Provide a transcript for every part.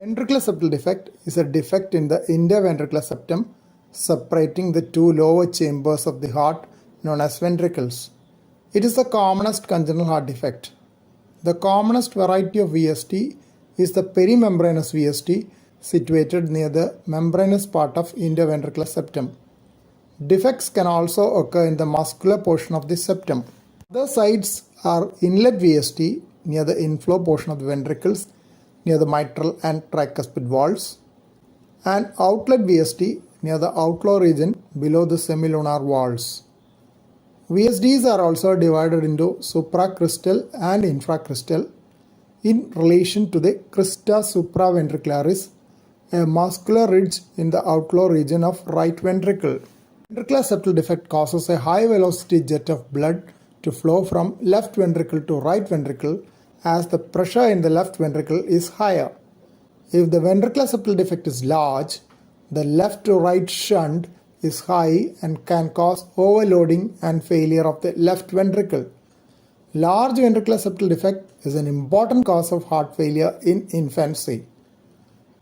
Ventricular septal defect is a defect in the interventricular septum separating the two lower chambers of the heart known as ventricles. It is the commonest congenital heart defect. The commonest variety of VSD is the perimembranous VSD situated near the membranous part of interventricular septum. Defects can also occur in the muscular portion of the septum. Other sites are inlet VSD near the inflow portion of the ventricles near the mitral and tricuspid valves, and outlet VSD near the outflow region below the semilunar valves. VSDs are also divided into supracrystal and infracrystal in relation to the crista supraventricularis, a muscular ridge in the outflow region of right ventricle. Ventricular septal defect causes a high velocity jet of blood to flow from left ventricle to right ventricle as the pressure in the left ventricle is higher. If the ventricular septal defect is large, the left to right shunt is high and can cause overloading and failure of the left ventricle. Large ventricular septal defect is an important cause of heart failure in infancy.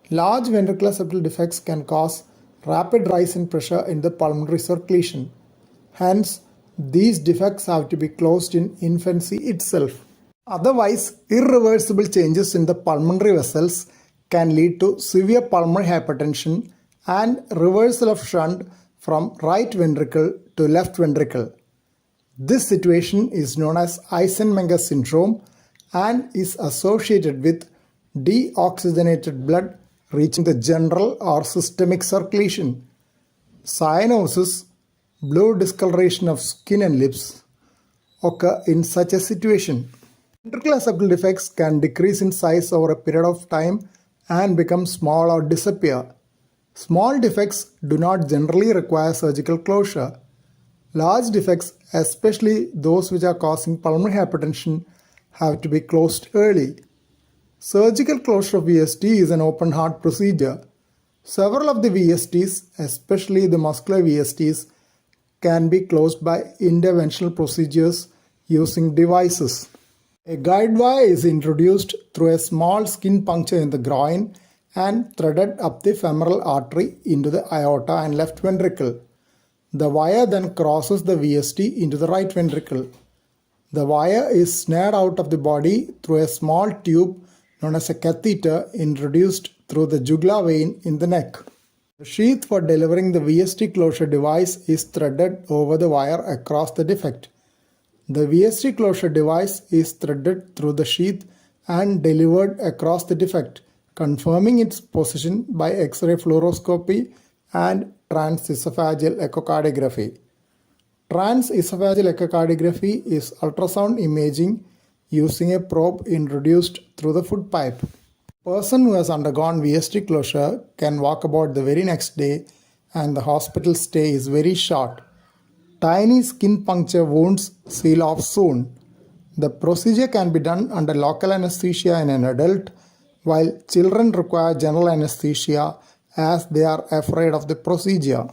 Large ventricular septal defects can cause rapid rise in pressure in the pulmonary circulation. Hence, these defects have to be closed in infancy itself. Otherwise, irreversible changes in the pulmonary vessels can lead to severe pulmonary hypertension and reversal of shunt from right ventricle to left ventricle. This situation is known as Eisenmenger syndrome and is associated with deoxygenated blood reaching the general or systemic circulation. Cyanosis, blue discoloration of skin and lips occur in such a situation. Ventricular septal defects can decrease in size over a period of time and become small or disappear. Small defects do not generally require surgical closure. Large defects, especially those which are causing pulmonary hypertension, have to be closed early. Surgical closure of VSD is an open heart procedure. Several of the VSDs, especially the muscular VSDs, can be closed by interventional procedures using devices. A guide wire is introduced through a small skin puncture in the groin and threaded up the femoral artery into the aorta and left ventricle. The wire then crosses the VSD into the right ventricle. The wire is snared out of the body through a small tube known as a catheter introduced through the jugular vein in the neck. The sheath for delivering the VSD closure device is threaded over the wire across the defect. The VSD closure device is threaded through the sheath and delivered across the defect, confirming its position by X-ray fluoroscopy and transesophageal echocardiography. Transesophageal echocardiography is ultrasound imaging using a probe introduced through the foot pipe. A person who has undergone VSD closure can walk about the very next day and the hospital stay is very short. Tiny skin puncture wounds seal off soon. The procedure can be done under local anesthesia in an adult, while children require general anesthesia as they are afraid of the procedure.